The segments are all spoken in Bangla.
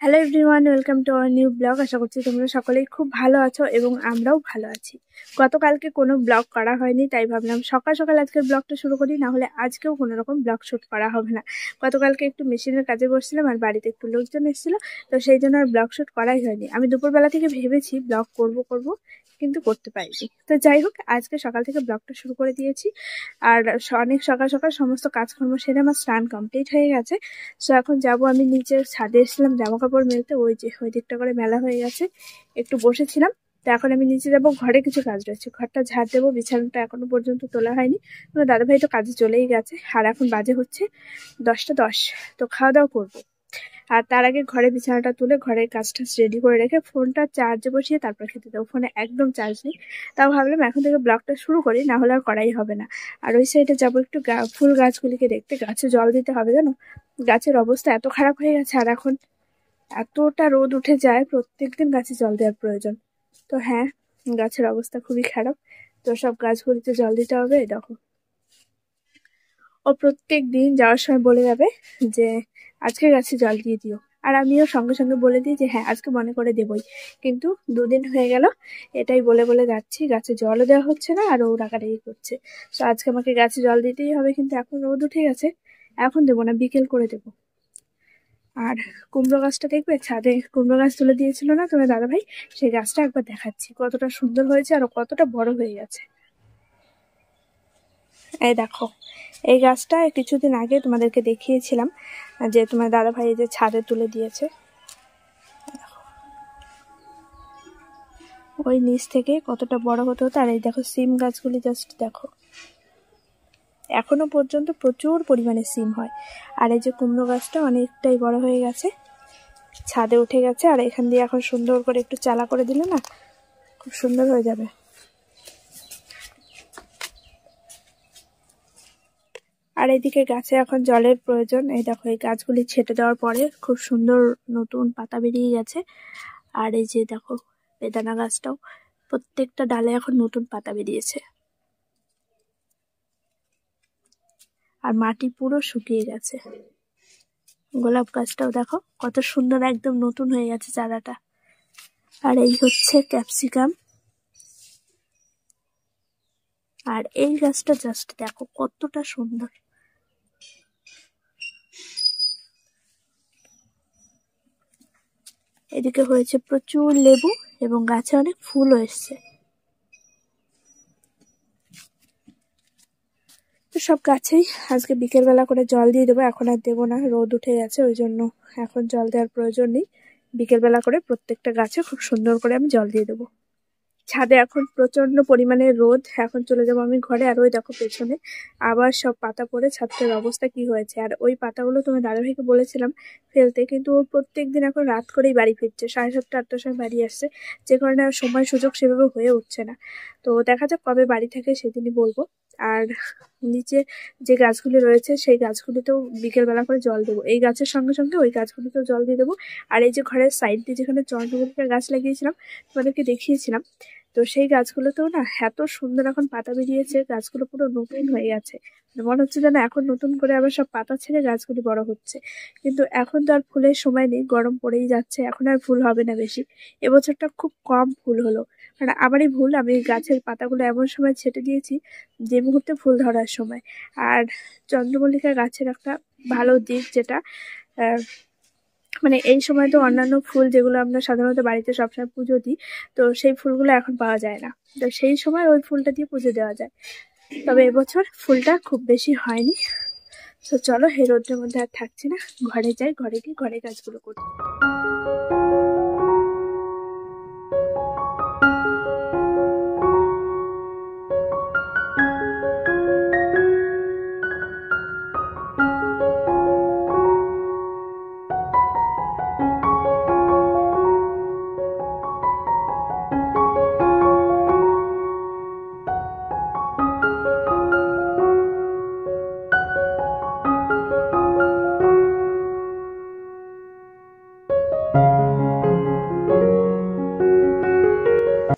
Hello everyone, welcome to our new blog. আশা করছি তোমরা সকলেই খুব ভালো আছো এবং আমরাও ভালো আছি। গতকালকে কোনো ব্লগ করা হয়নি, তাই ভাবলাম সকাল সকাল আজকের ব্লগটা শুরু করি, না হলে আজকেও কোনো রকম ব্লগ শ্যুট করা হবে না। গতকালকে একটু মেশিনের কাজে বসছিলাম আর বাড়িতে একটু লোকজন এসেছিল, তো সেই জন্য আর ব্লগ শ্যুট করাই হয়নি। আমি দুপুরবেলা থেকে ভেবেছি ব্লগ করব কিন্তু করতে পারিনি। তো যাই হোক, আজকে সকাল থেকে ব্লগটা শুরু করে দিয়েছি। আর অনেক সকাল সকাল সমস্ত কাজকর্ম সেরে আমার স্নান কমপ্লিট হয়ে গেছে। সো এখন যাব, আমি নিচের ছাদে এসেছিলাম জামা কাপড় মেলতে, ওই যে ওই দিকটা করে মেলা হয়ে গেছে, একটু বসেছিলাম। তো এখন আমি নিচে যাব, ঘরে কিছু কাজ রয়েছে, ঘরটা ঝাড় দেবো, বিছানাটা এখনো পর্যন্ত তোলা হয়নি। আমার দাদাভাই তো কাজে চলেই গেছে, আর এখন বাজে হচ্ছে 10টা 10। তো খাওয়া দাওয়া করবো, আর তার আগে ঘরে বিছানাটা তুলে ঘরের কাজটা রেডি করে রেখে ফোনটা চার্জে বসিয়ে তারপর খেতে দেবো। ফোনে একদম চার্জ নেই, তাও ভাবলাম এখন থেকে ব্লগটা শুরু করি, না হলে আর করাই হবে না। আর ওই সাইডে যাবো একটু ফুল গাছগুলিকে দেখতে, গাছে জল দিতে হবে জানো। গাছের অবস্থা এত খারাপ হয়ে গেছে, আর এখন এতটা রোদ উঠে যায়, প্রত্যেকদিন গাছে জল দেওয়ার প্রয়োজন। তো হ্যাঁ, গাছের অবস্থা খুবই খারাপ। তো সব গাছগুলিতে জল দিতে হবে। দেখো, ও প্রত্যেক দিন যাওয়ার সময় বলে যাবে যে আজকে গাছে জল দিয়ে দিও, আর আমিও সঙ্গে সঙ্গে বলে দিই যে হ্যাঁ আজকে মনে করে দেবই। কিন্তু 2 দিন হয়ে গেল এটাই বলে বলে যাচ্ছি, গাছে জলও দেওয়া হচ্ছে না আর ও রাগারাগি করছে। তো আজকে আমাকে গাছে জল দিতেই হবে, কিন্তু এখন রোদ উঠে গেছে, এখন দেবো না, বিকেল করে দেবো। আর কুমড়ো গাছটা দেখবে, ছাদে কুমড়ো গাছ তুলে দিয়েছিল না তোমার দাদাভাই, সেই গাছটা একবার দেখাচ্ছি কতটা সুন্দর হয়েছে আর কতটা বড় হয়ে গেছে। এই দেখো, এই গাছটা কিছুদিন আগে তোমাদেরকে দেখিয়েছিলাম যে তোমার দাদাভাই যে ছাদে তুলে দিয়েছে। ওই নিচ থেকে কতটা বড় হতে হতো। আর এই দেখো সিম গাছগুলি, জাস্ট দেখো, এখনো পর্যন্ত প্রচুর পরিমাণে সিম হয়। আর এই যে কুমড়ো গাছটা অনেকটাই বড় হয়ে গেছে, ছাদে উঠে গেছে, আর এখান দিয়ে এখন সুন্দর করে একটু চালা করে দিলে না খুব সুন্দর হয়ে যাবে। আর এদিকে গাছে এখন জলের প্রয়োজন। এই দেখো, এই গাছগুলি ছেটে দেওয়ার পরে খুব সুন্দর নতুন পাতা বেরিয়ে গেছে। আর এই যে দেখো, বেদানা গাছটাও প্রত্যেকটা ডালে এখন নতুন পাতা বেরিয়েছে। আর মাটি পুরো শুকিয়ে গেছে। গোলাপ গাছটাও দেখো কত সুন্দর, একদম নতুন হয়ে গেছে চারাটা। আর এই হচ্ছে ক্যাপসিকাম। আর এই গাছটা জাস্ট দেখো কতটা সুন্দর। এদিকে হয়েছে প্রচুর লেবু এবং গাছে অনেক ফুলও এসছে। তো সব গাছেই আজকে বিকেল বেলা করে জল দিয়ে দেবো, এখন আর দেবো না, রোদ উঠে গেছে, ওই জন্য এখন জল দেওয়ার প্রয়োজন নেই। বিকেল বেলা করে প্রত্যেকটা গাছে খুব সুন্দর করে আমি জল দিয়ে দেবো। ছাদে এখন প্রচন্ড পরিমাণে রোদ, এখন চলে যাবো আমি ঘরে। আর ওই দেখো পেছনে আবার সব পাতা পড়ে ছাদটার অবস্থা কি হয়েছে। আর ওই পাতাগুলো তোমার দাদাভাইকে বলেছিলাম ফেলতে, কিন্তু ও প্রত্যেকদিন এখন রাত করেই বাড়ি ফিরছে, 7:30-8টার সময় বাড়ি আসছে, যে কারণে আর সময় সুযোগ সেভাবে হয়ে উঠছে না। তো দেখা যাক কবে বাড়ি থাকে সেদিনই বলবো। আর নিচে যে গাছগুলি রয়েছে সেই গাছগুলিতেও বিকেল বেলা করে জল দেবো, এই গাছের সঙ্গে সঙ্গে ওই গাছগুলিতেও জল দিয়ে দেবো। আর এই যে ঘরের সাইড দিয়ে যেখানে চন্দ্রমল্লিকার গাছ লাগিয়েছিলাম, তোমাদেরকে দেখিয়েছিলাম, তো সেই গাছগুলোতেও না এত সুন্দর এখন পাতা বেরিয়েছে, গাছগুলো পুরো নতুন হয়ে গেছে। মনে হচ্ছে যেন এখন নতুন করে আবার সব পাতা ছেড়ে গাছগুলি বড় হচ্ছে। কিন্তু এখন তো আর ফুলের সময় নেই, গরম পড়েই যাচ্ছে, এখন আর ফুল হবে না বেশি। এবছরটা খুব কম ফুল হলো, মানে আমারই ভুল, আমি গাছের পাতাগুলো এমন সময় ছেটে দিয়েছি যে মুহূর্তে ফুল ধরার সময়। আর চন্দ্রমল্লিকা গাছের একটা ভালো দিক যেটা, মানে এই সময় তো অন্যান্য ফুল যেগুলো আমরা সাধারণত বাড়িতে সবসময় পুজো দিই, তো সেই ফুলগুলো এখন পাওয়া যায় না, তো সেই সময় ওই ফুলটা দিয়ে পুজো দেওয়া যায়। তবে এবছর ফুলটা খুব বেশি হয়নি। তো চলো, এই রোদ্রের মধ্যে আর থাকছি না, ঘরে যাই, ঘরে গিয়ে ঘরে কাজগুলো করি।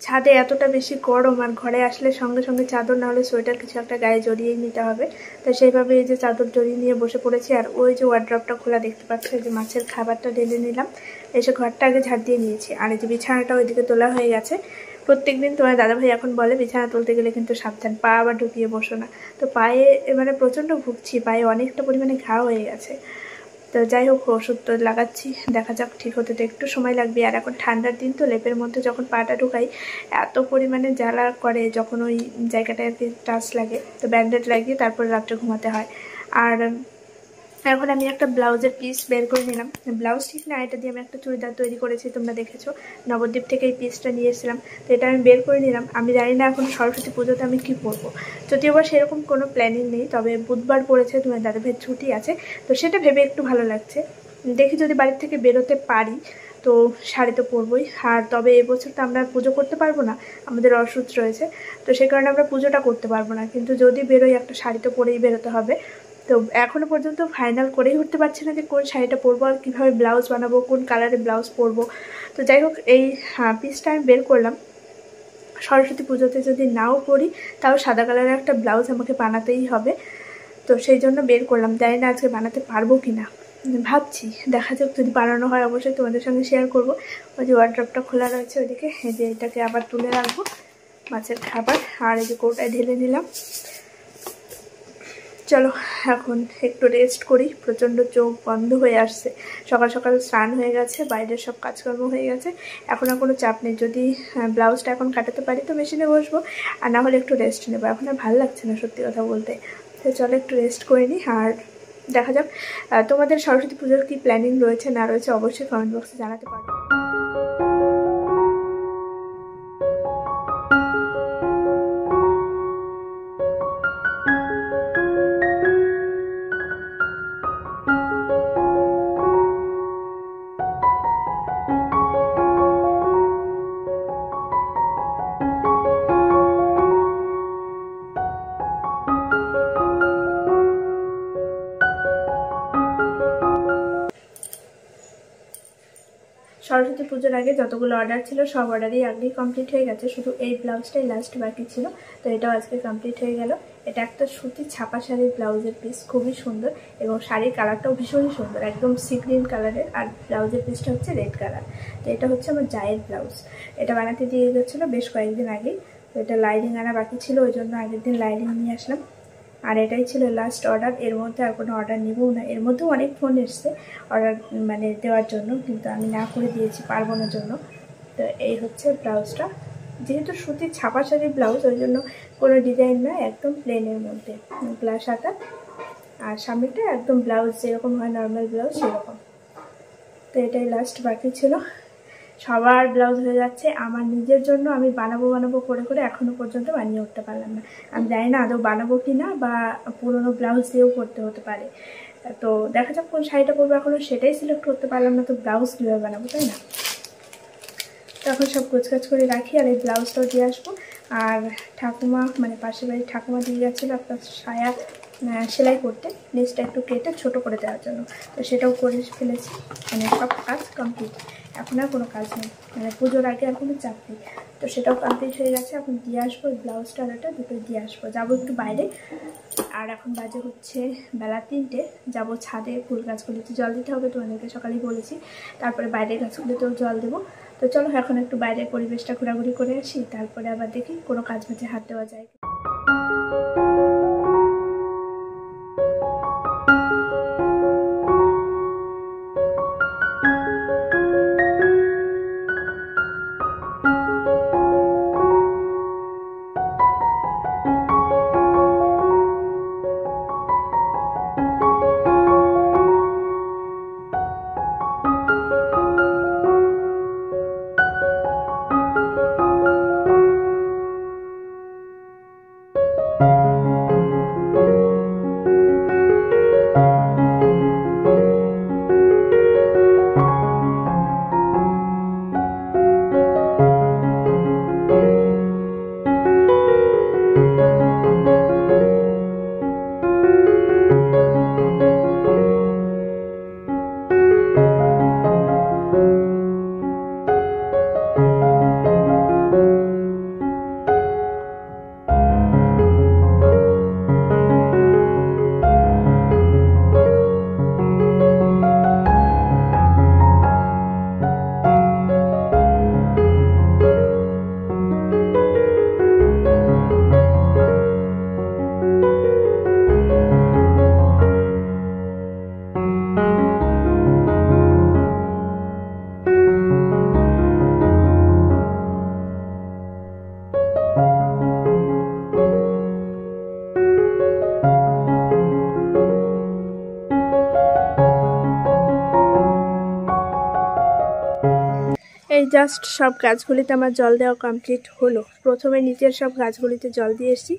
ছাদে এতটা বেশি গরম, আর ঘরে আসলে সঙ্গে সঙ্গে চাদর না হলে সোয়েটার কিছু একটা গায়ে জড়িয়েই নিতে হবে। তো সেইভাবে এই যে চাদর জড়িয়ে নিয়ে বসে পড়েছি। আর ওই যে ওয়ার্ড্রপটা খোলা দেখতে পাচ্ছ, যে মাছের খাবারটা ঢেলে নিলাম, এসে ঘরটা আগে ঝাড় দিয়ে নিয়েছি। আর এই যে বিছানাটা ওইদিকে তোলা হয়ে গেছে। প্রত্যেকদিন তোমার দাদাভাই এখন বলে বিছানা তুলতে গেলে কিন্তু সাবধান, পা আবার ঢুকিয়ে বসো না। তো পায়ে মানে প্রচণ্ড ভুগছি, পায়ে অনেকটা পরিমাণে ঘা হয়ে গেছে। তো যাই হোক, ওষুধ তো লাগাচ্ছি, দেখা যাক, ঠিক হতে তো একটু সময় লাগবে। আর এখন ঠান্ডার দিন তো লেপের মধ্যে যখন পাটা ঢুকাই এত পরিমাণে জ্বালা করে, যখন ওই জায়গাটায় আর কি টাচ লাগে, তো ব্যান্ডেড লাগিয়ে তারপরে রাত্রে ঘুমাতে হয়। আর এখন আমি একটা ব্লাউজের পিস বের করে নিলাম। ব্লাউজ ঠিক না, এটা দিয়ে আমি একটা চুড়িদার তৈরি করেছি, তোমরা দেখেছো। নবদ্বীপ থেকে এই পিসটা নিয়ে এসেছিলাম, তো এটা আমি বের করে নিলাম। আমি জানি না এখন সরস্বতী পুজোতে আমি কি পরবো, যদিও বা সেরকম কোনো প্ল্যানিং নেই, তবে বুধবার পড়েছে, তোমার দাদাভাইয়ের ছুটি আছে, তো সেটা ভেবে একটু ভালো লাগছে। দেখি যদি বাড়ির থেকে বেরোতে পারি তো শাড়ি তো পরবই। আর তবে এবছর তো আমরা পুজো করতে পারবো না, আমাদের অসুখ রয়েছে, তো সেই কারণে আমরা পুজোটা করতে পারবো না। কিন্তু যদি বেরোই একটা শাড়ি তো পরেই বেরোতে হবে। তো এখনও পর্যন্ত ফাইনাল করেই উঠতে পারছি না যে কোন শাড়িটা পরবো আর কীভাবে ব্লাউজ বানাবো, কোন কালারের ব্লাউজ পরবো। তো যাই হোক, এই পিসটা আমি বের করলাম। সরস্বতী পুজোতে যদি নাও পরি তাও সাদা কালারের একটা ব্লাউজ আমাকে বানাতেই হবে, তো সেই জন্য বের করলাম। জানি না আজকে বানাতে পারবো কি না, ভাবছি, দেখা যাক, যদি বানানো হয় অবশ্যই তোমাদের সঙ্গে শেয়ার করবো। ওই যে ওয়ার্ড্রপটা খোলা রয়েছে ওইদিকে, এই যে এটাকে আবার তুলে রাখবো মাছের খাবার। আর এই যে কৌটায় ঢেলে নিলাম। চলো এখন একটু রেস্ট করি, প্রচণ্ড চোখ বন্ধ হয়ে আসছে। সকাল সকাল স্নান হয়ে গেছে, বাইরের সব কাজকর্ম হয়ে গেছে, এখন আর কোনো চাপ নেই। যদি ব্লাউজটা এখন কাটাতে পারি তো মেশিনে বসবো, আর না হলে একটু রেস্ট নেবো। এখন আর ভালো লাগছে না সত্যি কথা বলতে। তো চলো একটু রেস্ট করে নিই, আর দেখা যাক তোমাদের সরস্বতী পুজোর কী প্ল্যানিং রয়েছে না রয়েছে অবশ্যই কমেন্ট বক্সে জানাতে পারো। সরস্বতী পুজোর আগে যতগুলো অর্ডার ছিল সব অর্ডারই আগেই কমপ্লিট হয়ে গেছে, শুধু এই ব্লাউজটাই লাস্ট বাকি ছিল, তো এটাও আজকে কমপ্লিট হয়ে গেল। এটা একটা সুতির ছাপা শাড়ির ব্লাউজের পিস, খুবই সুন্দর, এবং শাড়ির কালারটাও ভীষণই সুন্দর, একদম সি গ্রিন কালারের, আর ব্লাউজের পিসটা হচ্ছে রেড কালার। তো এটা হচ্ছে আমার জায়ের ব্লাউজ, এটা বানাতে দিয়ে গেছিলো বেশ কয়েকদিন আগেই। তো এটা লাইনিং আনা বাকি ছিল, ওই জন্য আগের দিন লাইনিং নিয়ে আসলাম। আর এটাই ছিল লাস্ট অর্ডার, এর মধ্যে আর কোনো অর্ডার নিবও না। এর মধ্যেও অনেক ফোন এসছে অর্ডার মানে দেওয়ার জন্য, কিন্তু আমি না করে দিয়েছি পারবো না জন্য। তো এই হচ্ছে ব্লাউজটা, যেহেতু সুতির ছাপা শাড়ির ব্লাউজ ওই জন্য কোনো ডিজাইন না, একদম প্লেনের মধ্যে গ্লাস হাতা, আর সামনেটা একদম ব্লাউজ যেরকম হয় নর্মাল ব্লাউজ সেরকম। তো এটাই লাস্ট বাকি ছিল, সবার ব্লাউজ হয়ে যাচ্ছে। আমার নিজের জন্য আমি বানাবো করে করে এখনও পর্যন্ত বানিয়ে উঠতে পারলাম না। আমি জানি না আদৌ বানাবো কি না, বা পুরোনো ব্লাউজ দিয়েও করতে হতে পারে। তো দেখা যাক কোন শাড়িটা পরবো, এখনও সেটাই সিলেক্ট করতে পারলাম না, তো ব্লাউজ কীভাবে বানাবো, তাই না? তখন সব গোছগাছ করে রাখি, আর এই ব্লাউজটাও দিয়ে আসবো। আর ঠাকুমা মানে পাশের বাড়ির ঠাকুমা দিয়ে গেছিলো একটা সায়া সেলাই করতে, নিচটা একটু কেটে ছোট করে দেওয়ার জন্য, তো সেটাও করে ফেলেছি। মানে সব কাজ কমপ্লিট, এখন আর কোনো কাজ নেই, মানে পুজোর আগে আর কোনো চাপ নেই। তো সেটাও কমপ্লিট হয়ে গেছে, এখন দিয়ে আসবো ব্লাউজটা, আর এটা দুটোই দিয়ে আসবো। যাবো একটু বাইরে, আর এখন বাজে হচ্ছে বেলা 3টে, যাবো ছাদে ফুল গাছগুলিতে জল দিতে হবে, তোমাদেরকে সকালেই বলেছি। তারপরে বাইরের গাছগুলিতেও জল দেবো। তো চলো এখন একটু বাইরের পরিবেশটা ঘোরাঘুরি করে আসি, তারপরে আবার দেখি কোনো কাজ বাজে হাত দেওয়া যায়। এই জাস্ট সব গাছগুলিতে আমার জল দেওয়া কমপ্লিট হলো। প্রথমে নিচের সব গাছগুলিতে জল দিয়ে এসেছি,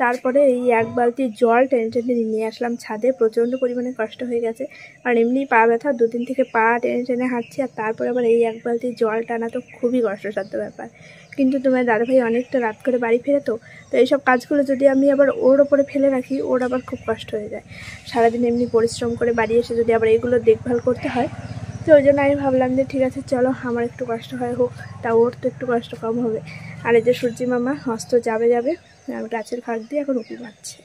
তারপরে এই এক বালতি জল টেনে টেনে নিয়ে আসলাম ছাদে। প্রচণ্ড পরিমাণে কষ্ট হয়ে গেছে, আর এমনি পা ব্যথা, দুদিন থেকে পা টেনে টেনে হাঁটছি, আর তারপরে আবার এই এক বালতি জল টানা তো খুবই কষ্টসাধ্য ব্যাপার। কিন্তু তোমার দাদাভাই অনেকটা রাত করে বাড়ি ফেরে, তো এইসব কাজগুলো যদি আমি আবার ওর ওপরে ফেলে রাখি, ওর আবার খুব কষ্ট হয়ে যায়। সারাদিন এমনি পরিশ্রম করে বাড়ি এসে যদি আবার এগুলো দেখভাল করতে হয়, তো ওই জন্য আমি ভাবলাম যে ঠিক আছে চলো, আমার একটু কষ্ট হয় হোক, তা ওর তো একটু কষ্ট কম হবে। আর এই যে সূর্যি মামা হস্ত যাবে আর গাছের ফাঁক দিয়ে এখন উঁকি মারছে।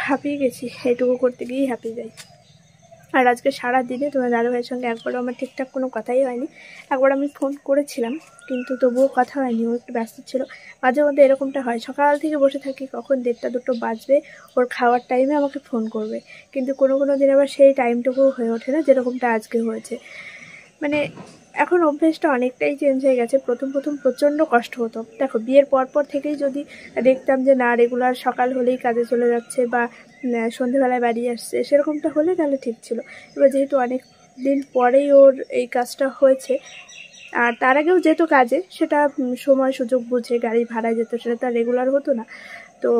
হাঁপিয়ে গেছি, এইটুকু করতে গিয়েই হাঁপিয়ে যাই। আর আজকে সারা দিনে তোমার দাদাভাইয়ের সঙ্গে একবারও আমার ঠিকঠাক কোনো কথাই হয়নি। একবার আমি ফোন করেছিলাম, কিন্তু তবুও কথা হয়নি, ও একটু ব্যস্ত ছিল। মাঝে মধ্যে এরকমটা হয়, সকাল থেকে বসে থাকি, কখন 1টা-2টো বাজবে, ওর খাওয়ার টাইমে আমাকে ফোন করবে, কিন্তু কোনো দিন আবার সেই টাইমটুকু হয়ে ওঠে না যেরকমটা আজকে হয়েছে। মানে এখন অভ্যেসটা অনেকটাই চেঞ্জ হয়ে গেছে। প্রথম প্রচণ্ড কষ্ট হতো। দেখো, বিয়ের পর থেকেই যদি দেখতাম যে না রেগুলার সকাল হলেই কাজে চলে যাচ্ছে বা সন্ধেবেলায় বাড়ি আসছে, সেরকমটা হলে তাহলে ঠিক ছিল। এবার যেহেতু অনেক দিন পরেই ওর এই কাজটা হয়েছে, আর তার আগেও যেত কাজে, সেটা সময় সুযোগ বুঝে গাড়ি ভাড়ায় যেত, সেটা তার রেগুলার হতো না। তো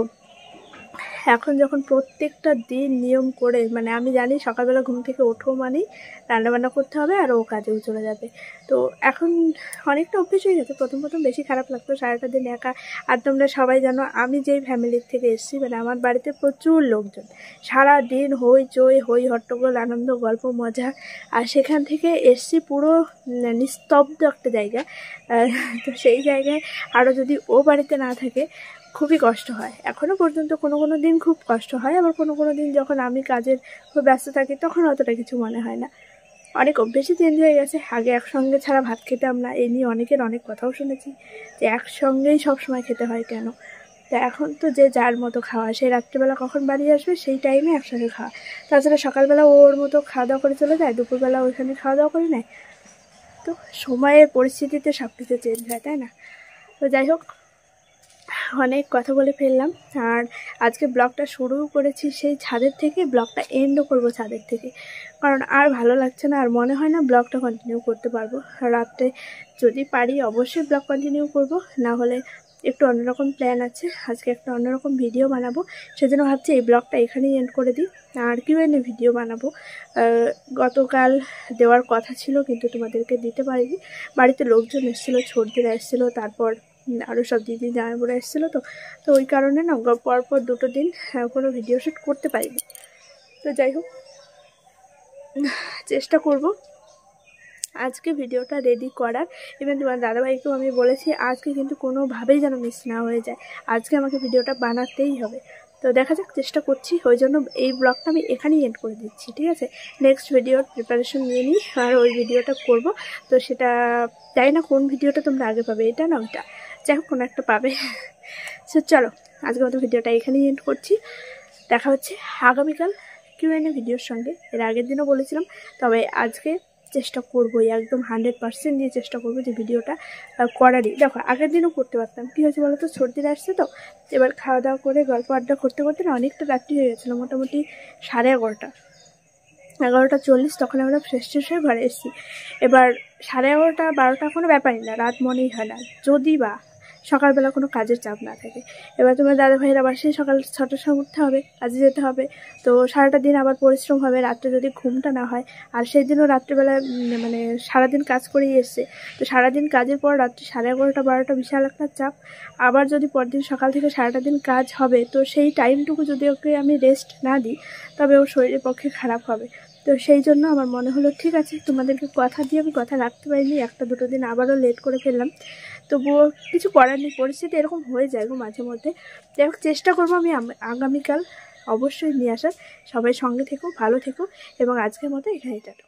এখন যখন প্রত্যেকটা দিন নিয়ম করে, মানে আমি জানি সকালবেলা ঘুম থেকে ওঠো মানেই রান্নাবান্না করতে হবে আর ও কাজেও চলে যাবে, তো এখন অনেকটা অভ্যেস হয়ে গেছে। প্রথম বেশি খারাপ লাগতো, সারাটা দিন একা। আর তোমরা সবাই জানো আমি যেই ফ্যামিলির থেকে এসেছি, মানে আমার বাড়িতে প্রচুর লোকজন, সারা দিন হইচই, হই হট্টগোল, আনন্দ, গল্প, মজা। আর সেখান থেকে এসেছি পুরো নিস্তব্ধ একটা জায়গা। তো সেই জায়গায় আরও যদি ও বাড়িতে না থাকে, খুবই কষ্ট হয়। এখনও পর্যন্ত কোনো দিন খুব কষ্ট হয়, আবার কোনো দিন যখন আমি কাজের খুব ব্যস্ত থাকি তখন অতটা কিছু মনে হয় না। অনেক অভ্যেসই চেঞ্জ হয়ে গেছে। আগে একসঙ্গে ছাড়া ভাত খেতাম না, এই নিয়ে অনেকের অনেক কথাও শুনেছি যে একসঙ্গেই সব সময় খেতে হয় কেন। তা এখন তো যে যার মতো খাওয়া, সেই রাত্রিবেলা কখন বাড়ি আসবে সেই টাইমে একসঙ্গে খাওয়া। তাছাড়া সকালবেলা ওর মতো খাওয়া দাওয়া করে চলে যায়, দুপুরবেলা ওইখানে খাওয়া দাওয়া করে নেয়। তো সময়ের পরিস্থিতিতে সব কিছু চেঞ্জ হয়, তাই না? তো যাই হোক, অনেক কথা বলে ফেললাম। আর আজকে ব্লগটা শুরু করেছি সেই ছাদের থেকে, ব্লগটা এন্ডও করব ছাদের থেকে, কারণ আর ভালো লাগছে না, আর মনে হয় না ব্লগটা কন্টিনিউ করতে পারবো। রাত্রে যদি পারি অবশ্যই ব্লগ কন্টিনিউ করব, না হলে একটু অন্যরকম প্ল্যান আছে। আজকে একটা অন্যরকম ভিডিও বানাবো, সেজন্য ভাবছি এই ব্লগটা এখানেই এন্ড করে দিই। আর Q&A ভিডিও বানাবো, গতকাল দেওয়ার কথা ছিল কিন্তু তোমাদেরকে দিতে পারিনি। বাড়িতে লোকজন এসেছিলো, ছোটদের এসেছিলো, তারপর আরও সব দিদি জামাইবাবুরা এসেছিলো, তো ওই কারণে না পরপর 2টো দিন কোনো ভিডিও শ্যুট করতে পারিনি। তো যাই হোক, চেষ্টা করব আজকে ভিডিওটা রেডি করার। ইভেন তোমার দাদাভাইকেও আমি বলেছি আজকে কিন্তু কোনোভাবেই যেন মিস না হয়ে যায়, আজকে আমাকে ভিডিওটা বানাতেই হবে। তো দেখা যাক, চেষ্টা করছি। ওই জন্য এই ব্লগটা আমি এখানেই এন্ড করে দিচ্ছি, ঠিক আছে? নেক্সট ভিডিওর প্রিপারেশন নিয়ে নিই, আর ওই ভিডিওটা করব। তো সেটা জানি না কোন ভিডিওটা তোমরা আগে পাবে, এটা না ওইটা, যাই হোক কোনো একটা পাবে। সো চলো, আজকের মতো ভিডিওটা এখানেই এন্ড করছি। দেখা হচ্ছে আগামীকাল Q&A ভিডিওর সঙ্গে। এর আগের দিনও বলেছিলাম, তবে আজকে চেষ্টা করবোই, একদম 100% দিয়ে চেষ্টা করবো যে ভিডিওটা করারই। দেখো, আগের দিনও করতে পারতাম, কী হয়েছে বলো তো, সর্দির আসছে তো। এবার খাওয়া দাওয়া করে গল্প আড্ডা করতে না অনেকটা রাত্রি হয়ে গেছিলো, মোটামুটি 11:30 তখন আমরা ফ্রেশ হয়ে ঘরে এসেছি। এবার 11:30 12টা কোনো ব্যাপারই না, রাত মনেই হয় না, যদি বা সকালবেলা কোনো কাজের চাপ না থাকে। এবার তোমার দাদাভাইয়ের আবার সেই সকাল 6টার সময় উঠতে হবে, কাজে যেতে হবে, তো সারাটা দিন আবার পরিশ্রম হবে, রাত্রে যদি ঘুমটা না হয়। আর সেই দিনও রাত্রিবেলা মানে সারাদিন কাজ করেই এসছে, তো সারাদিন কাজের পর রাত্রি 11:30 12টা বিশাল একটা চাপ। আবার যদি পরদিন সকাল থেকে সারাটা দিন কাজ হবে, তো সেই টাইমটুকু যদি ওকে আমি রেস্ট না দিই, তবে ওর শরীরের পক্ষে খারাপ হবে। তো সেই জন্য আমার মনে হলো ঠিক আছে, তোমাদেরকে কথা দিয়ে আমি কথা রাখতে পারিনি, 1-2 দিন আবারও লেট করে ফেললাম, তবুও কিছু করার নেই, পরিস্থিতি এরকম হয়ে যায় গো মাঝে মধ্যে। যাই হোক, চেষ্টা করবো আমি আগামীকাল অবশ্যই নিয়ে আসার। সবাই সঙ্গে থেকো, ভালো থেকো, এবং আজকের মতো এখানেই টাটা।